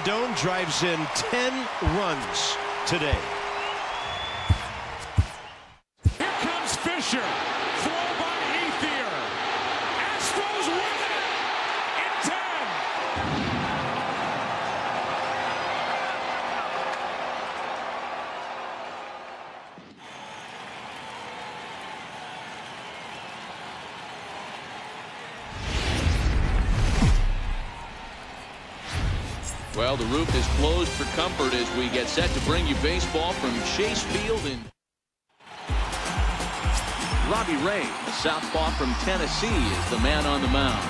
Rendon drives in 10 runs today. Here comes Fisher. Throw by Ethier. Astros win it in 10. Well, the roof is closed for comfort as we get set to bring you baseball from Chase Field in Robbie Ray, the southpaw from Tennessee, is the man on the mound.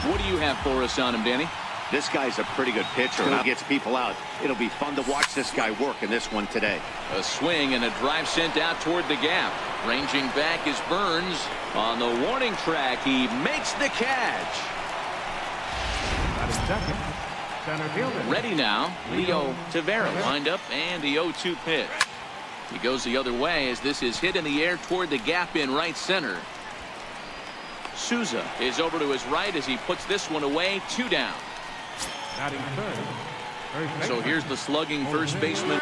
What do you have for us on him, Danny? This guy's a pretty good pitcher. He gets people out. It'll be fun to watch this guy work in this one today. A swing and a drive sent out toward the gap. Ranging back is Burns. On the warning track, he makes the catch. That is second. Center fielder. Ready now, Leo Tavera lined up, and the 0-2 pitch. He goes the other way as this is hit in the air toward the gap in right center. Souza is over to his right as he puts this one away. 2 down. Batting third. So here's the slugging first baseman.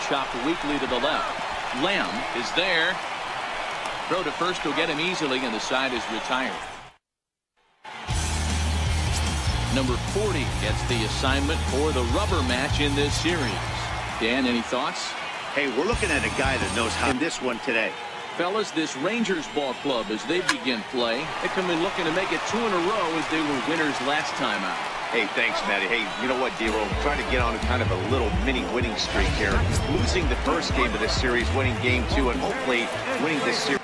Chopped weakly to the left. Lamb is there. Throw to first will get him easily, and the side is retired. Number 40 gets the assignment for the rubber match in this series. Dan, any thoughts? Hey, we're looking at a guy that knows how in this one today. Fellas, this Rangers ball club, as they begin play, they come in looking to make it 2 in a row as they were winners last time out. Hey, thanks, Matty. Hey, you know what, D-Roll? Trying to get on kind of a little mini winning streak here. Losing the first game of this series, winning game 2, and hopefully winning this series.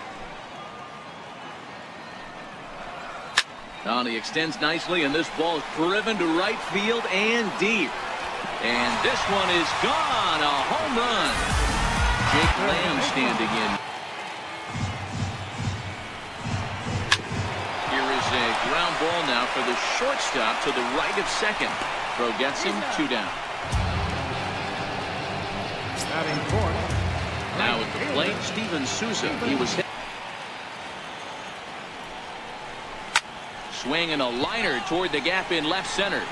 He extends nicely, and this ball is driven to right field and deep. And this one is gone. A home run. Jake Lamb standing in. Here is a ground ball now for the shortstop to the right of second. Throw gets him. 2 down. Batting fourth. Now at the plate, Steven Souza. He was hit. Swing and a liner toward the gap in left center.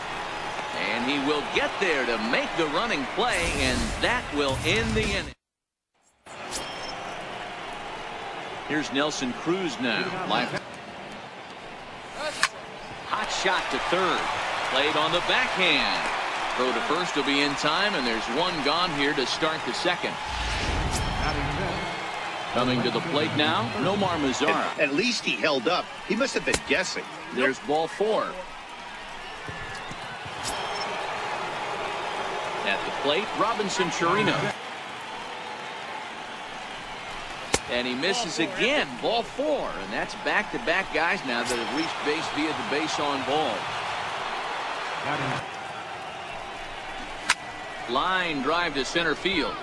And he will get there to make the running play, and that will end the inning. Here's Nelson Cruz now. Hot shot to third. Played on the backhand. Throw to first will be in time, and there's 1 gone here to start the second. Coming to the plate now, Nomar Mazara. At least he held up. He must have been guessing. There's ball 4. At the plate, Robinson Chirino. And he misses again. Ball 4. And that's back-to-back guys now that have reached base via the base on ball. Line drive to center field.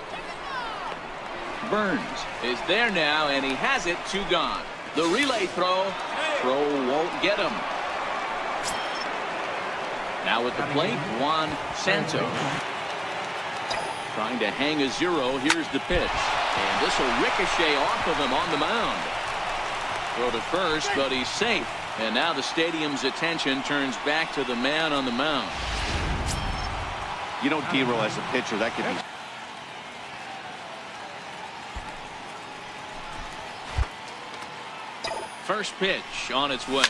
Burns is there now, and he has it. 2 gone. The relay throw. Throw won't get him. Now at the plate, Juan Santos. Trying to hang a 0. Here's the pitch. And this will ricochet off of him on the mound. Throw to first, but he's safe. And now the stadium's attention turns back to the man on the mound. You know, D-Roll, as a pitcher, that could be. First pitch on its way.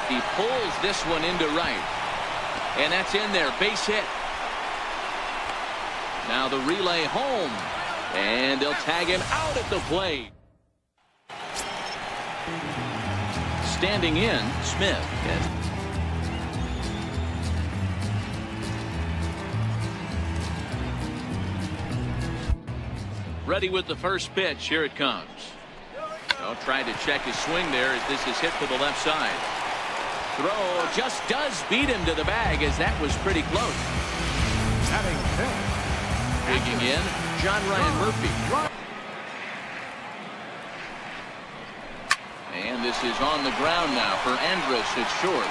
He pulls this one into right. And that's in there. Base hit. Now the relay home. And they'll tag him out at the plate. Standing in, Smith. Ready with the first pitch. Here it comes. Oh, trying to check his swing there as this is hit to the left side. Throw just does beat him to the bag as that was pretty close. Digging in, John Ryan Murphy. And this is on the ground now for Andrus. It's short.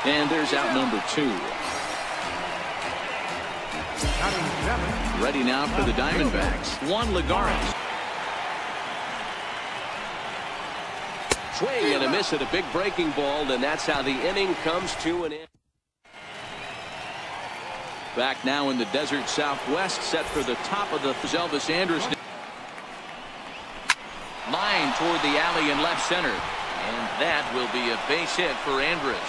And there's out number 2. Ready now for the Diamondbacks. Juan Lagares. Swing and a miss at a big breaking ball, and that's how the inning comes to an end. Back now in the desert Southwest, set for the top of the Elvis Andrus. Line toward the alley in left center. And that will be a base hit for Andrus.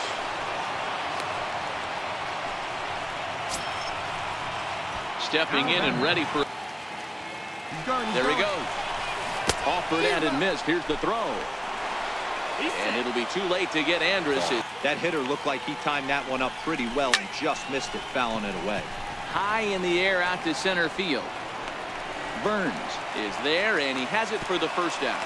Stepping in and ready for. There he goes. Offered and missed. Here's the throw. And it'll be too late to get Andrus. That hitter looked like he timed that one up pretty well and just missed it, fouling it away. High in the air out to center field. Burns is there, and he has it for the first out.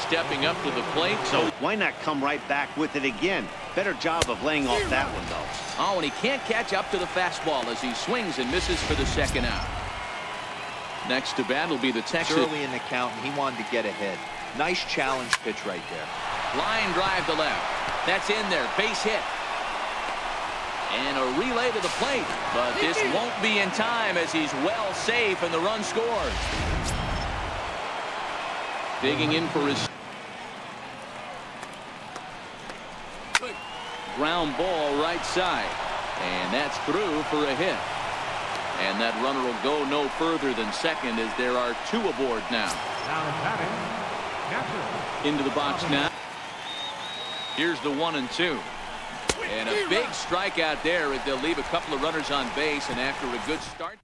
Stepping up to the plate. So why not come right back with it again? Better job of laying off that one, though. Oh, and he can't catch up to the fastball as he swings and misses for the second out. Next to bat will be the Texas. Early in the count, and he wanted to get ahead. Nice challenge pitch right there. Line drive to left. That's in there. Base hit. And a relay to the plate. But this won't be in time as he's well safe and the run scores. Digging in for his ground ball right side. And that's through for a hit. And that runner will go no further than second as there are two aboard now. Into the box now. Here's the 1-2. And a big strikeout there as they'll leave a couple of runners on base, and after a good start.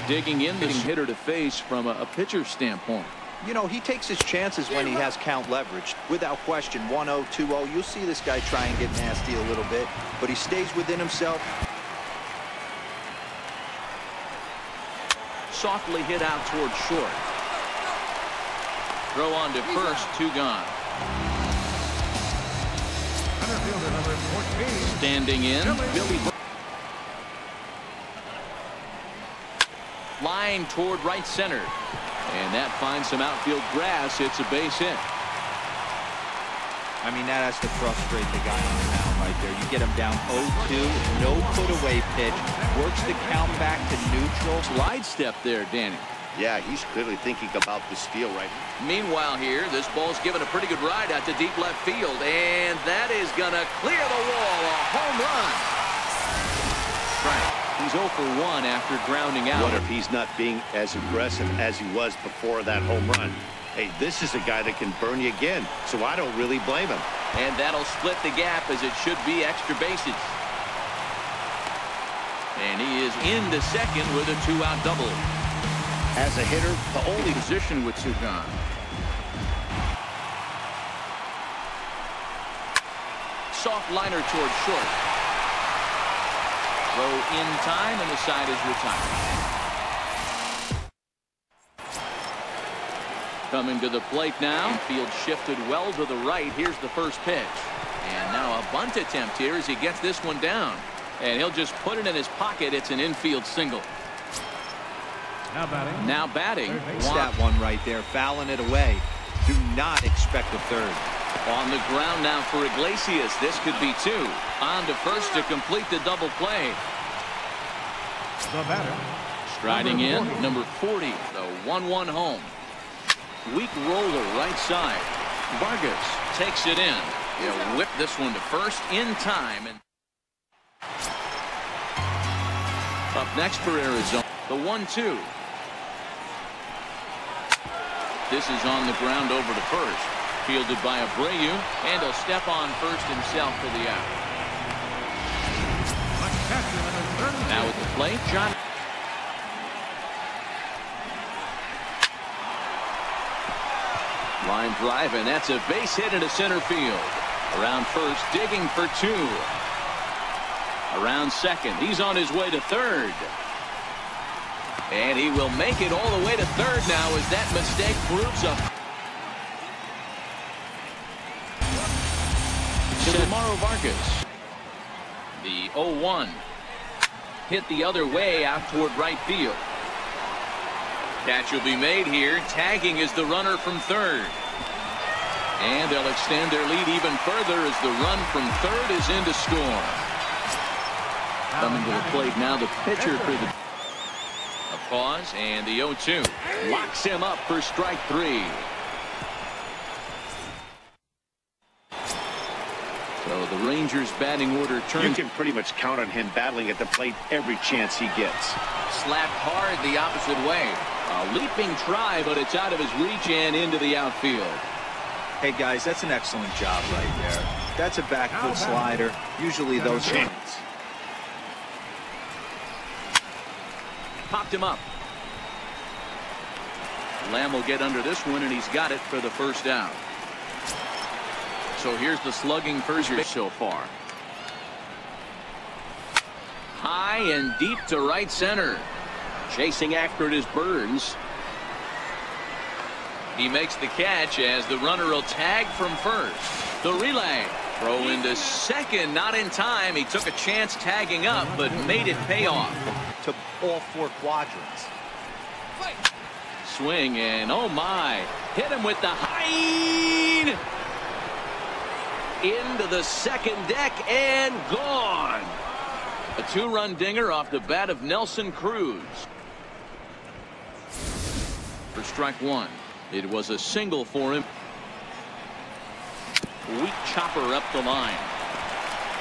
Digging in the hitter to face from a pitcher's standpoint. You know, he takes his chances when he has count leverage. Without question, 1-0, 2-0. You'll see this guy try and get nasty a little bit, but he stays within himself. Softly hit out toward short. Throw on to first, 2 gone. Standing in, Billy. Line toward right center. And that finds some outfield grass. It's a base hit. I mean, that has to frustrate the guy on the mound right there. You get him down 0-2, no put away pitch, works the count back to neutral. Slide step there, Danny. Yeah, he's clearly thinking about the steal right now. Meanwhile here, this ball's given a pretty good ride out to deep left field, and that is gonna clear the wall. A home run. Right. He's 0 for 1 after grounding out. What if he's not being as aggressive as he was before that home run? Hey, this is a guy that can burn you again, so I don't really blame him. And that'll split the gap as it should be extra bases. And he is into second with a 2-out double. As a hitter, the only position with 2 gone. Soft liner toward short. Throw in time, and the side is retired. Coming to the plate now. Field shifted well to the right. Here's the first pitch. And now a bunt attempt here as he gets this one down. And he'll just put it in his pocket. It's an infield single. Now batting. That one right there, fouling it away. Do not expect a third. On the ground now for Iglesias. This could be 2. On to first to complete the double play. The batter. Striding in, number 40, the 1-1 home. Weak roller right side. Vargas takes it in. He'll whip this one to first in time. And up next for Arizona, the 1-2. This is on the ground over to first. Fielded by Abreu, and he'll step on first himself for the out. Now at the plate, John. Line drive, and that's a base hit into center field. Around first, digging for 2. Around second, he's on his way to third. And he will make it all the way to third now as that mistake proves up. To Romero Vargas. The 0-1. Hit the other way out toward right field. Catch will be made here. Tagging is the runner from third. And they'll extend their lead even further as the run from third is in to score. Coming to the plate now, the pitcher for the... A pause, and the 0-2 locks him up for strike 3. So the Rangers batting order turns. You can pretty much count on him battling at the plate every chance he gets. Slapped hard the opposite way. A leaping try, but it's out of his reach and into the outfield. Hey guys, that's an excellent job right there. That's a back foot slider. Usually those things. Popped him up. Lamb will get under this one, and he's got it for the first out. So here's the slugging first base so far. High and deep to right center. Chasing after it is Burns. He makes the catch as the runner will tag from first. The relay. Throw into second, not in time. He took a chance tagging up, but made it pay off. To all four quadrants. Swing, and oh my. Hit him with the high. Into the second deck and gone. A two-run dinger off the bat of Nelson Cruz. For strike one. It was a single for him. Weak chopper up the line.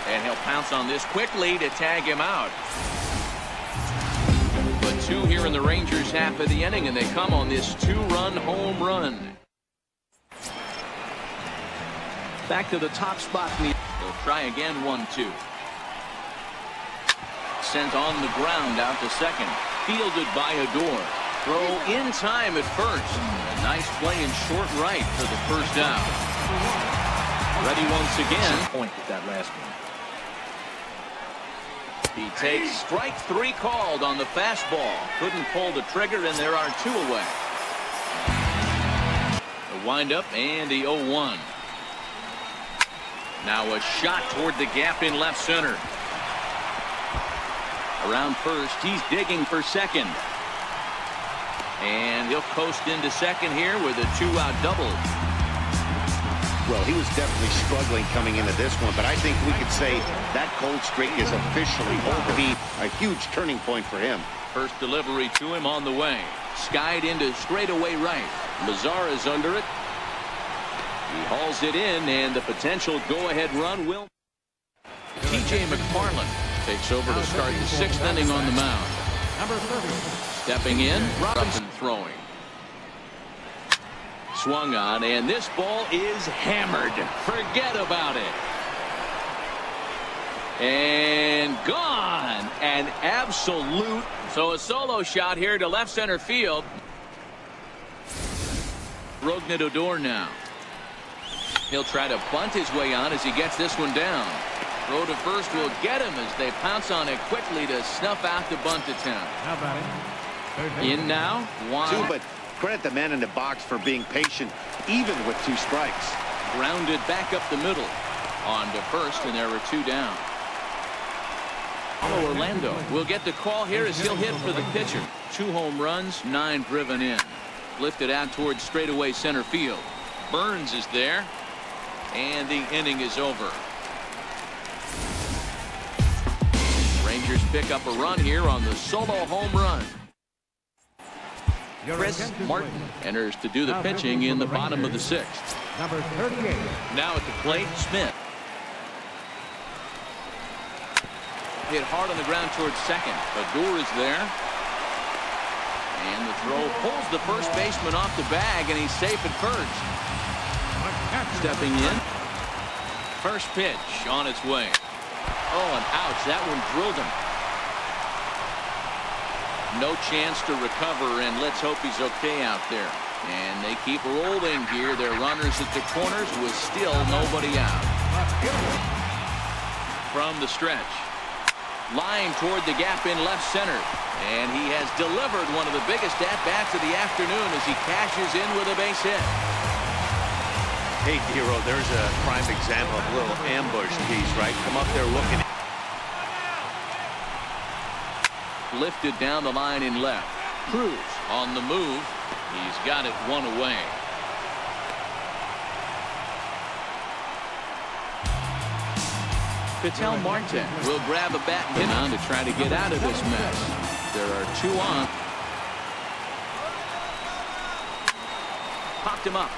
And he'll pounce on this quickly to tag him out. But two here in the Rangers half of the inning, and they come on this two-run home run. Back to the top spot. They'll try again, 1-2. Sent on the ground out to second. Fielded by Odor. Throw in time at first. A nice play in short right for the first out. Ready once again. Point with that last one. He takes strike three called on the fastball. Couldn't pull the trigger, and there are two away. The windup and the 0-1. Now a shot toward the gap in left center. Around first, he's digging for second. And he'll coast into second here with a two-out double. Well, he was definitely struggling coming into this one, but I think we could say that cold streak is officially over. A huge turning point for him. First delivery to him on the way. Skied into straightaway right. Mazar is under it. He hauls it in, and the potential go-ahead run will. T.J. McFarland takes over to start the sixth inning on the mound. Number 30. Stepping in, Robinson throwing. Swung on, and this ball is hammered. Forget about it. And gone. An absolute. So a solo shot here to left center field. Rougned Odor now. He'll try to bunt his way on as he gets this one down. Throw to first will get him as they pounce on it quickly to snuff out the bunt attempt. How about it? In now, one. Two, but credit the man in the box for being patient, even with two strikes. Grounded back up the middle. On to first, and there were two down. Orlando will get the call here as he'll hit for the pitcher. 2 home runs, 9 driven in. Lifted out towards straightaway center field. Burns is there, and the inning is over. Rangers pick up a run here on the solo home run. Chris Martin enters to do the pitching in the bottom of the 6th. Number 38. Now at the plate, Smith. Hit hard on the ground towards second. Odor is there. And the throw pulls the first baseman off the bag, and he's safe at first. Stepping in. First pitch on its way. Oh, and ouch. That one drilled him. No chance to recover, and let's hope he's okay out there. And they keep rolling here. Their runners at the corners with still nobody out. From the stretch. Line toward the gap in left center. And he has delivered one of the biggest at-bats of the afternoon as he cashes in with a base hit. Hey, Hero, there's a prime example of a little ambush piece, right? Come up there looking. Lifted down the line in left. Cruz on the move. He's got it one away. Ketel Marte will grab a bat and hit on to try to get out of this mess. There are 2 on. Popped him up.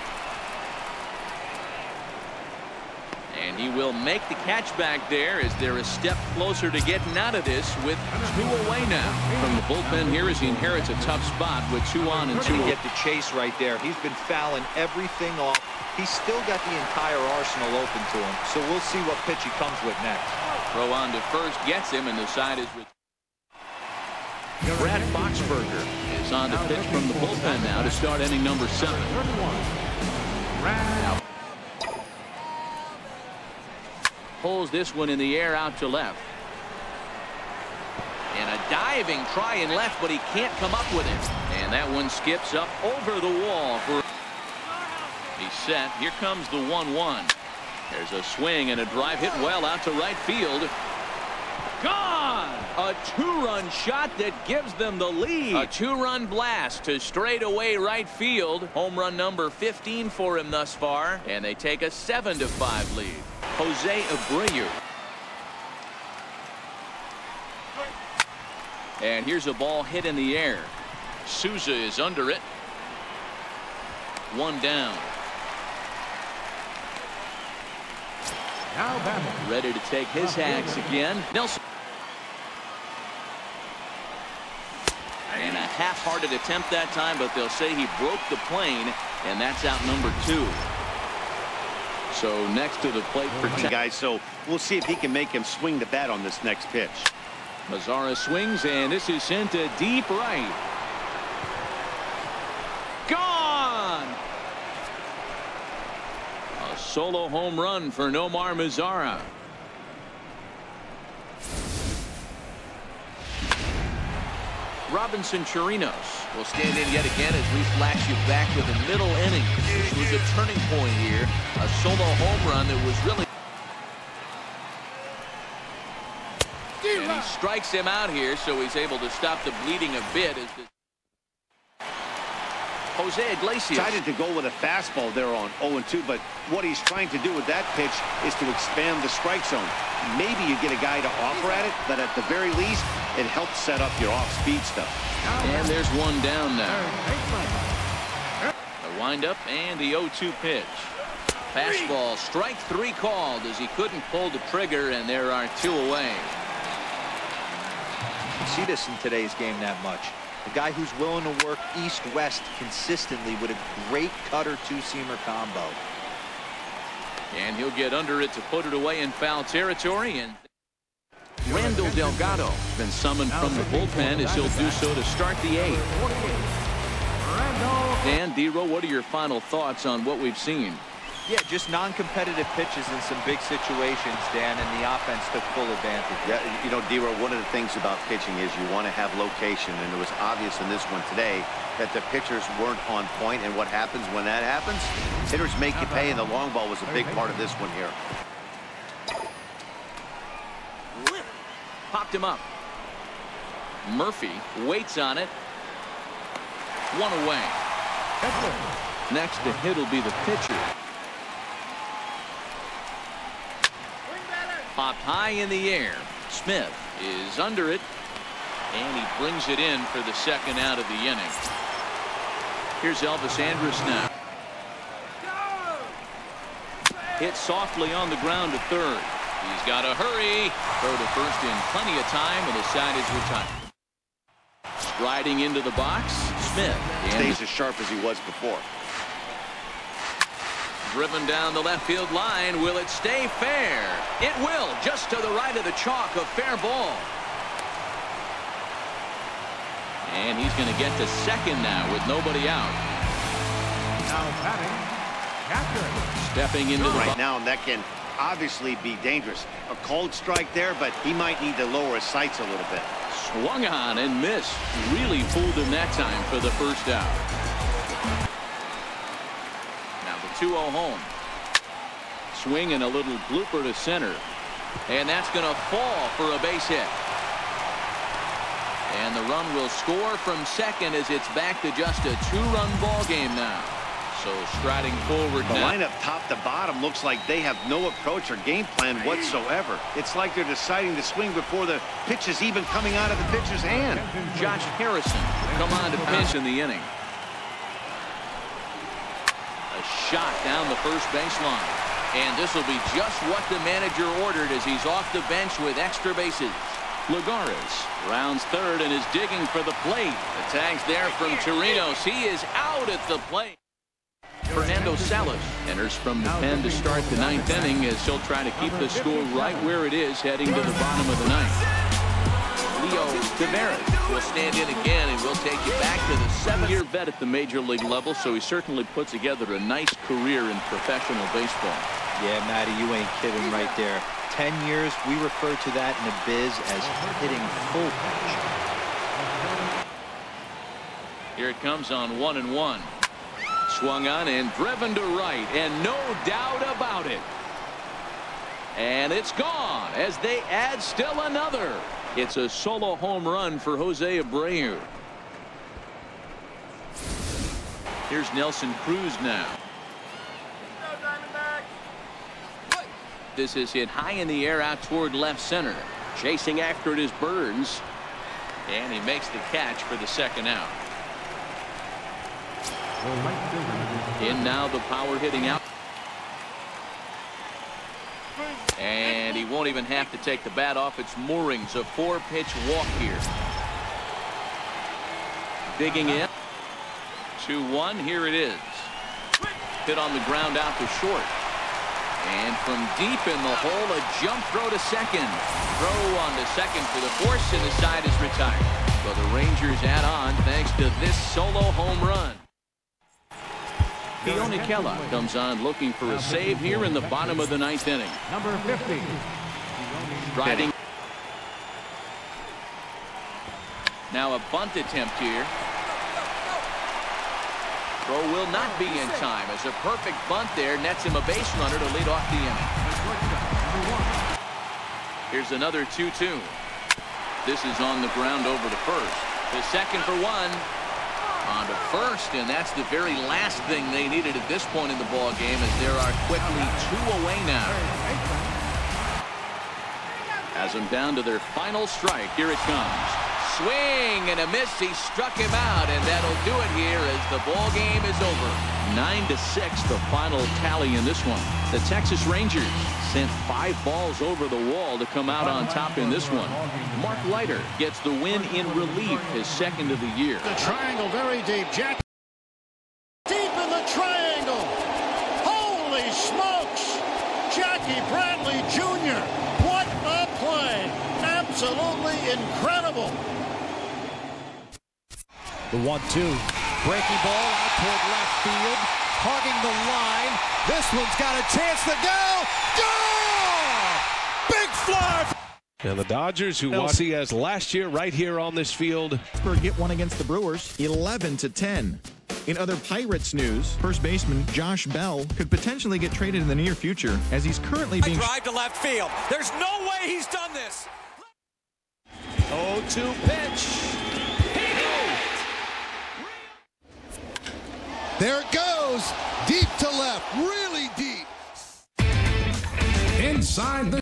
And He will make the catch back there as they're a step closer to getting out of this with 2 away now. From the bullpen here as he inherits a tough spot with 2 on and 2 to away. get the chase right there. He's been fouling everything off. He's still got the entire arsenal open to him. So we'll see what pitch he comes with next. Throw on to first gets him, and the side is with Brad Boxberger is on the pitch from the bullpen now to start inning number 7. Now, pulls this one in the air out to left. And a diving try in left, but he can't come up with it. And that one skips up over the wall. He's set. Here comes the 1-1. There's a swing and a drive hit well out to right field. Gone! A 2-run shot that gives them the lead. A 2-run blast to straightaway right field. Home run number 15 for him thus far. And they take a 7-5 lead. Jose Abreu. And here's a ball hit in the air. Souza is under it. 1 down. Now batting. Ready to take his hacks again. Nelson. And a half-hearted attempt that time, but they'll say he broke the plane, and that's out number 2. So next to the plate for guys, so we'll see if he can make him swing the bat on this next pitch. Mazara swings, and this is sent to deep right. Gone! A solo home run for Nomar Mazara. Robinson Chirinos will stand in yet again as we flash you back to the middle inning. This was a turning point here. A solo home run that was really... And he strikes him out here, so he's able to stop the bleeding a bit. As Jose Iglesias Decided to go with a fastball there on 0-2, but what he's trying to do with that pitch is to expand the strike zone. Maybe you get a guy to offer at it, but at the very least, it helps set up your off-speed stuff. And there's 1 down now. The windup and the 0-2 pitch. Fastball, strike 3 called as he couldn't pull the trigger, and there are 2 away. See this in today's game that much. A guy who's willing to work east-west consistently with a great cutter 2-seamer combo. And he'll get under it to put it away in foul territory. And Randall Delgado been summoned from the bullpen as he'll do so to start the 8th. Dan, D-Row, what are your final thoughts on what we've seen? Yeah, just non-competitive pitches in some big situations, Dan, and the offense took full advantage. Yeah, you know, D-Row, one of the things about pitching is you want to have location, and it was obvious in this one today that the pitchers weren't on point, and what happens when that happens? Hitters make you pay, and the long ball was a big part of this one here. Popped him up. Murphy waits on it. 1 away. Next to hit will be the pitcher. Popped high in the air. Smith is under it, and he brings it in for the 2nd out of the inning. Here's Elvis Andrus now. Hit softly on the ground to 3rd. He's got to hurry. Throw to first in plenty of time, and the side is retired. Striding into the box, Smith. Stays as sharp as he was before. Driven down the left field line. Will it stay fair? It will. Just to the right of the chalk, a fair ball. And he's going to get to 2nd now with nobody out. Now batting, Catherine. Stepping into the right now, and that can obviously be dangerous. A called strike there, but he might need to lower his sights a little bit. Swung on and missed. Really fooled him that time for the 1st out. Now the 2-0 home. Swing and a little blooper to center. And that's going to fall for a base hit. And the run will score from 2nd as it's back to just a 2-run ball game now. So striding forward the now. lineup top to bottom looks like they have no approach or game plan whatsoever. It's like they're deciding to swing before the pitch is even coming out of the pitcher's hand. Josh Harrison come on to pitch in the inning. A shot down the first baseline. And this will be just what the manager ordered as he's off the bench with extra bases. Lagares rounds third and is digging for the plate. The tag's there from Chirinos. He is out at the plate. Fernando Salas enters from the pen to start the ninth inning as he'll try to keep the score right where it is heading to the bottom of the ninth. Leo Taveras will stand in again and we'll take you back to the 7-year vet at the major league level, so he certainly put together a nice career in professional baseball. Yeah, Matty, you ain't kidding right there. 10 years, we refer to that in the biz as hitting full pitch. Here it comes on 1-1. Swung on and driven to right, and no doubt about it. And it's gone as they add still another. It's a solo home run for Jose Abreu. Here's Nelson Cruz now. This is hit high in the air out toward left center. Chasing after it is Burns. And he makes the catch for the second out. In now the power hitting out. And he won't even have to take the bat off its moorings. A 4-pitch walk here. Digging in. 2-1. Here it is. Hit on the ground out to short. And from deep in the hole, a jump throw to second. Throw on to second for the force, and the side is retired. But the Rangers add on thanks to this solo home run. Keone Kela comes on looking for a save here in the bottom of the ninth inning. Number 50. Riding. Now a bunt attempt here. Throw will not be in time as a perfect bunt there nets him a base runner to lead off the inning. Here's another 2-2. This is on the ground over to first. The second for one. On to first, and that's the very last thing they needed at this point in the ball game, as there are quickly 2 away now. Has them down to their final strike. Here it comes. Swing and a miss. He struck him out, and that'll do it here as the ball game is over. 9-6 the final tally in this one. The Texas Rangers sent 5 balls over the wall to come out on top in this one. Mark Leiter gets the win in relief, his second of the year. The triangle very deep. Jack deep in the triangle. Holy smokes. Jackie Bradley Jr. What a play. Absolutely incredible. The 1-2. Breaking ball out toward left field. Hogging the line. This one's got a chance to go. Go! Big fly. And the Dodgers, who won LCS last year right here on this field. Pittsburgh get one against the Brewers, 11-10. In other Pirates news, first baseman Josh Bell could potentially get traded in the near future, as he's currently being drive to left field. There's no way he's done this. 0-2 pitch. There it goes, deep to left, really deep. Inside the